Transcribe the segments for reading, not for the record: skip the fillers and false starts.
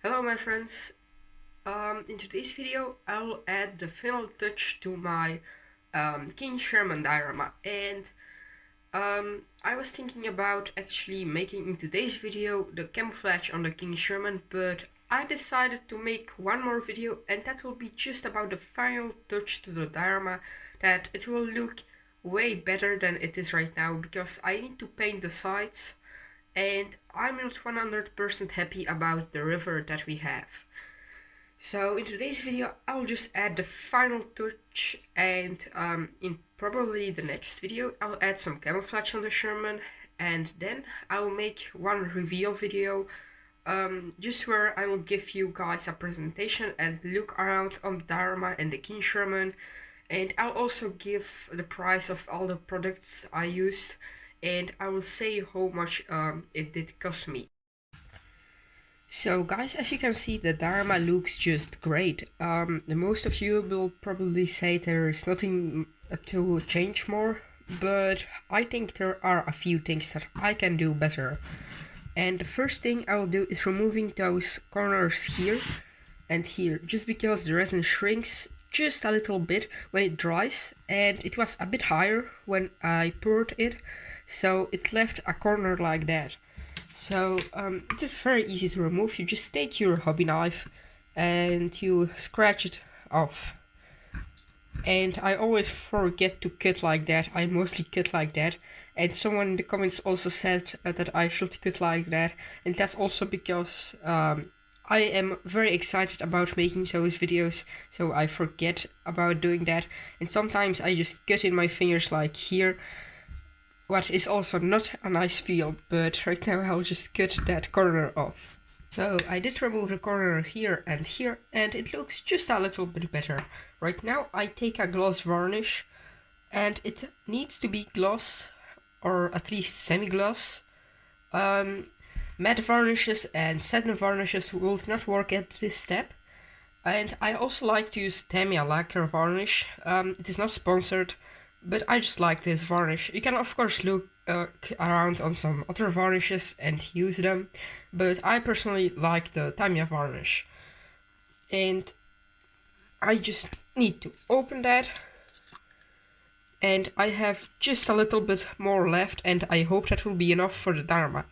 Hello my friends, in today's video I'll add the final touch to my King SHERMAN diorama, and I was thinking about actually making in today's video the camouflage on the King SHERMAN, but I decided to make one more video, and that will be just about the final touch to the diorama, that it will look way better than it is right now, because I need to paint the sides and I'm not 100% happy about the river that we have. So in today's video I'll just add the final touch, and in probably the next video I'll add some camouflage on the Sherman, and then I'll make one reveal video just where I will give you guys a presentation and look around on the diorama and the King Sherman, and I'll also give the price of all the products I used, and I will say how much it did cost me. So guys, as you can see, the diorama looks just great. The most of you will probably say there is nothing to change more, but I think there are a few things that I can do better. And the first thing I will do is removing those corners here and here, just because the resin shrinks just a little bit when it dries, and it was a bit higher when I poured it, so it left a corner like that. So it is very easy to remove. You just take your hobby knife and you scratch it off. And I always forget to cut like that. I mostly cut like that, and someone in the comments also said that I should cut like that, and that's also because I am very excited about making those videos, so I forget about doing that, and sometimes I just cut in my fingers like here, what is also not a nice feel, but right now I'll just cut that corner off. So I did remove the corner here, and it looks just a little bit better. Right now I take a gloss varnish, and it needs to be gloss, or at least semi-gloss. Matte varnishes and satin varnishes will not work at this step. And I also like to use Tamiya lacquer varnish. It is not sponsored, but I just like this varnish. You can of course look around on some other varnishes and use them, but I personally like the Tamiya varnish. And I just need to open that, and I have just a little bit more left, and I hope that will be enough for the diorama.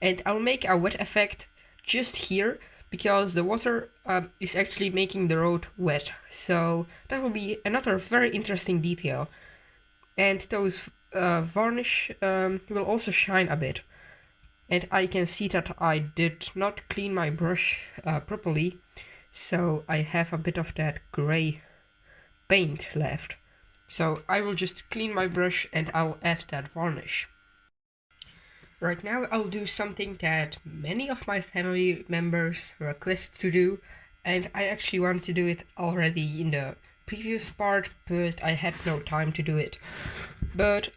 And I'll make a wet effect just here, because the water is actually making the road wet, so that will be another very interesting detail. And those varnish will also shine a bit. And I can see that I did not clean my brush properly, so I have a bit of that gray paint left. So I will just clean my brush and I'll add that varnish. Right now I'll do something that many of my family members request to do, and I actually wanted to do it already in the previous part, but I had no time to do it. But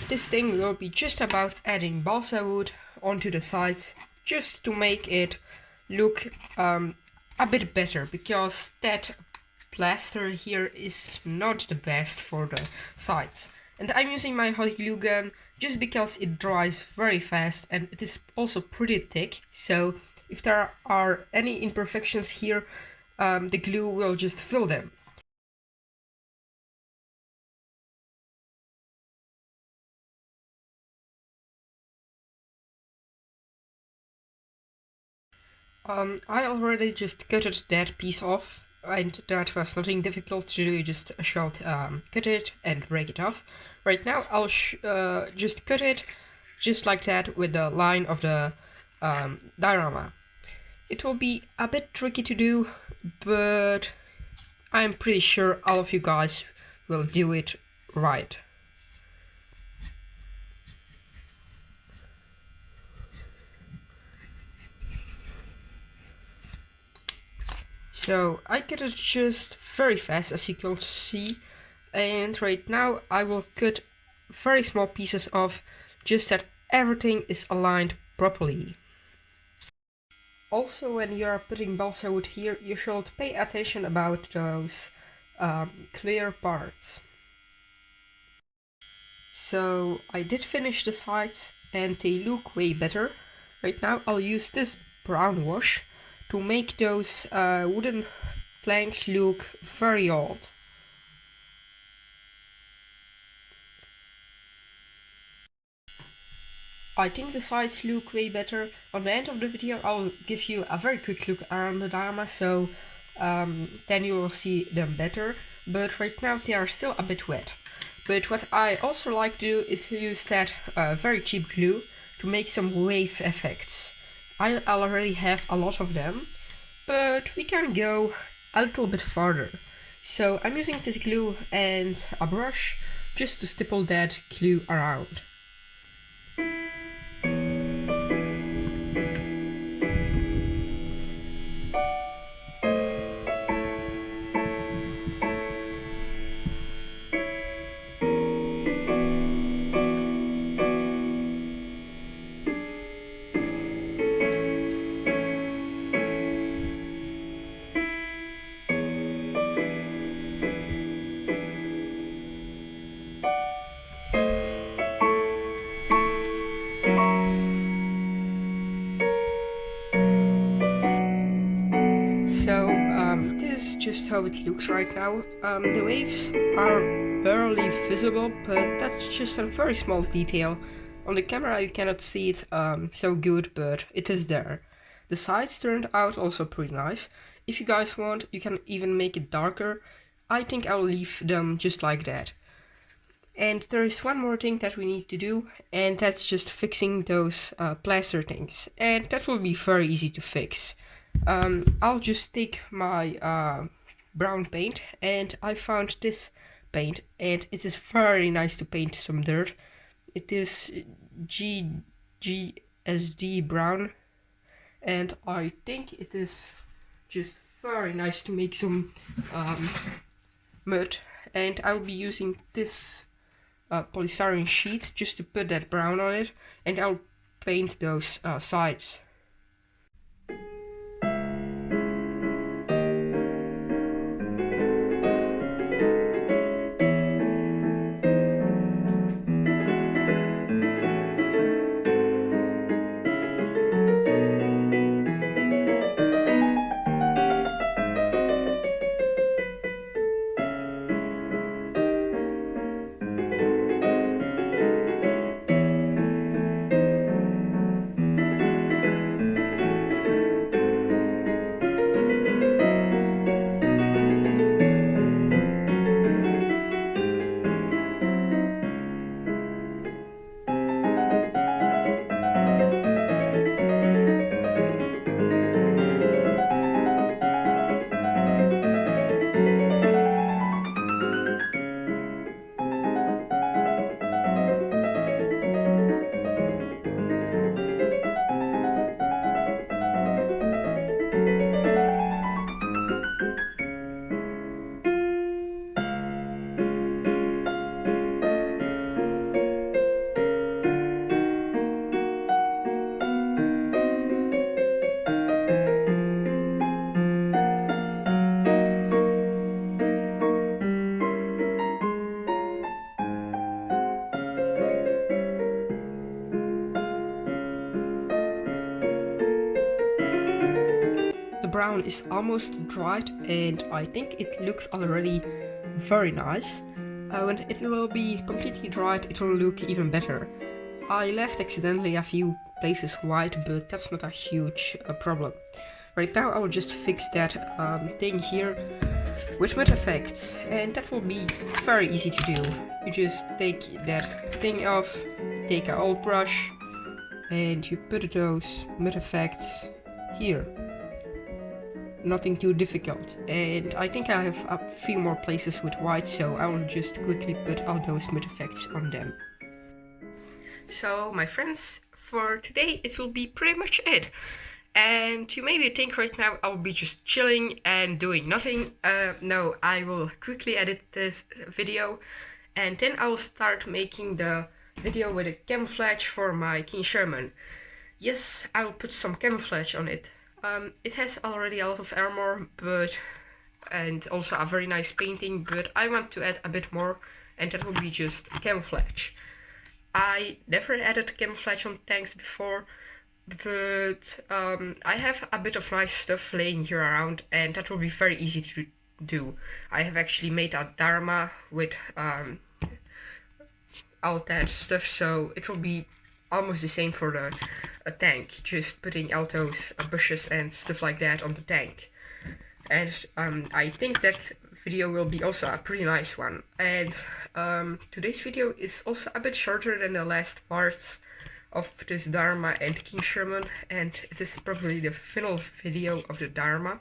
this thing will be just about adding balsa wood onto the sides, just to make it look a bit better, because that plaster here is not the best for the sides. And I'm using my hot glue gun just because it dries very fast, and it is also pretty thick, so if there are any imperfections here, the glue will just fill them. I already just cutted that piece off, and that was nothing difficult to do. You just should cut it and break it off. Right now I'll just cut it just like that with the line of the diorama. It will be a bit tricky to do, but I'm pretty sure all of you guys will do it right. So I cut it just very fast, as you can see, and right now I will cut very small pieces off, just that everything is aligned properly. Also, when you are putting balsa wood here, you should pay attention about those clear parts. So I did finish the sides and they look way better. Right now I'll use this brown wash to make those wooden planks look very old. I think the sides look way better. On the end of the video I'll give you a very quick look around the diorama, so then you will see them better. But right now they are still a bit wet. But what I also like to do is use that very cheap glue to make some wave effects. I already have a lot of them, but we can go a little bit farther. So I'm using this glue and a brush just to stipple that glue around. So this is just how it looks right now. The waves are barely visible, but that's just a very small detail. On the camera you cannot see it so good, but it is there. The sides turned out also pretty nice. If you guys want, you can even make it darker. I think I'll leave them just like that. And there is one more thing that we need to do, and that's just fixing those plaster things. And that will be very easy to fix. I'll just take my brown paint, and I found this paint, and it is very nice to paint some dirt. It is GGSD brown, and I think it is just very nice to make some mud. And I'll be using this polystyrene sheet just to put that brown on it, and I'll paint those sides. The brown is almost dried, and I think it looks already very nice. When it will be completely dried, it will look even better. I left accidentally a few places white, but that's not a huge problem. Right now I will just fix that thing here with mud effects, and that will be very easy to do. You just take that thing off, take an old brush, and you put those mud effects here. Nothing too difficult, and I think I have a few more places with white, so I will just quickly put all those mud effects on them. So my friends, for today it will be pretty much it. And you maybe think right now I'll be just chilling and doing nothing. No, I will quickly edit this video, and then I will start making the video with a camouflage for my King SHERMAN. Yes, I will put some camouflage on it. It has already a lot of armor, and also a very nice painting, but I want to add a bit more, and that will be just camouflage. I never added camouflage on tanks before. but I have a bit of nice stuff laying here around, and that will be very easy to do. I have actually made a Dharma with all that stuff, so it will be almost the same for the tank, just putting altos, bushes and stuff like that on the tank. And I think that video will be also a pretty nice one. And today's video is also a bit shorter than the last parts of this Dharma and King SHERMAN, and it is probably the final video of the Dharma.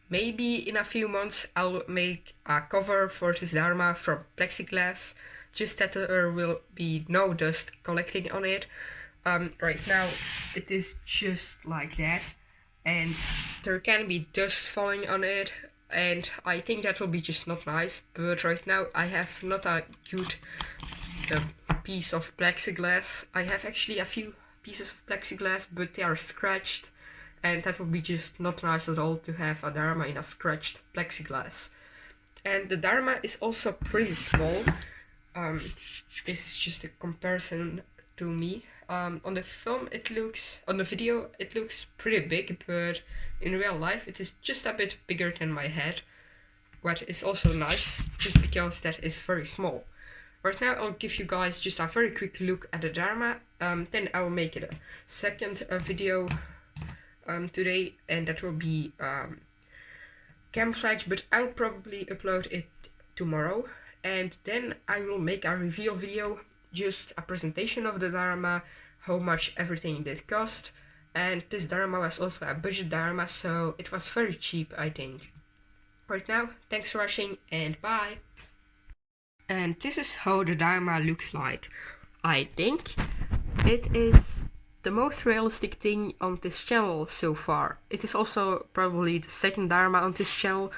Maybe in a few months I'll make a cover for this Dharma from plexiglass, just that there will be no dust collecting on it. Right now it is just like that, and there can be dust falling on it, and I think that will be just not nice. But right now I have not a good piece of plexiglass. I have actually a few pieces of plexiglass, but they are scratched, and that would be just not nice at all to have a Dharma in a scratched plexiglass. And the Dharma is also pretty small. This is just a comparison to me. On the video it looks pretty big, but in real life it is just a bit bigger than my head, what is also nice, just because that is very small. Right now I'll give you guys just a very quick look at the Dharma, then I'll make it a second video today, and that will be camouflage, but I'll probably upload it tomorrow, and then I will make a reveal video, just a presentation of the Dharma, how much everything did cost. And this Dharma was also a budget Dharma, so it was very cheap, I think. Right now, thanks for watching, and bye! And this is how the Dharma looks like. I think it is the most realistic thing on this channel so far. It is also probably the second Dharma on this channel.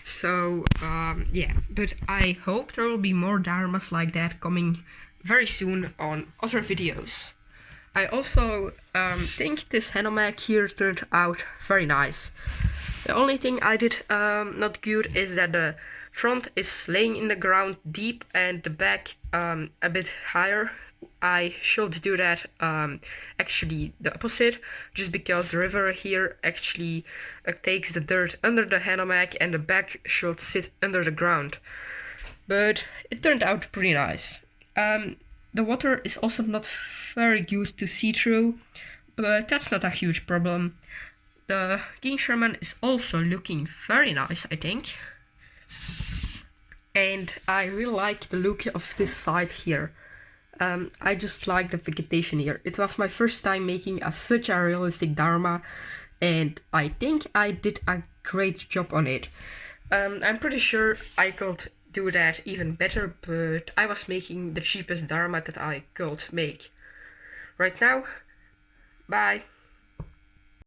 So yeah, but I hope there will be more Dharmas like that coming very soon on other videos. I also think this hammock here turned out very nice. The only thing I did not good is that the front is laying in the ground deep and the back a bit higher. I should do that actually the opposite, just because the river here actually takes the dirt under the hammock and the back should sit under the ground. But it turned out pretty nice. The water is also not very good to see through, but that's not a huge problem. The King SHERMAN is also looking very nice, I think. And I really like the look of this side here. I just like the vegetation here. It was my first time making such a realistic Dharma, and I think I did a great job on it. I'm pretty sure I could do that even better, but I was making the cheapest Dharma that I could make. Right now, bye!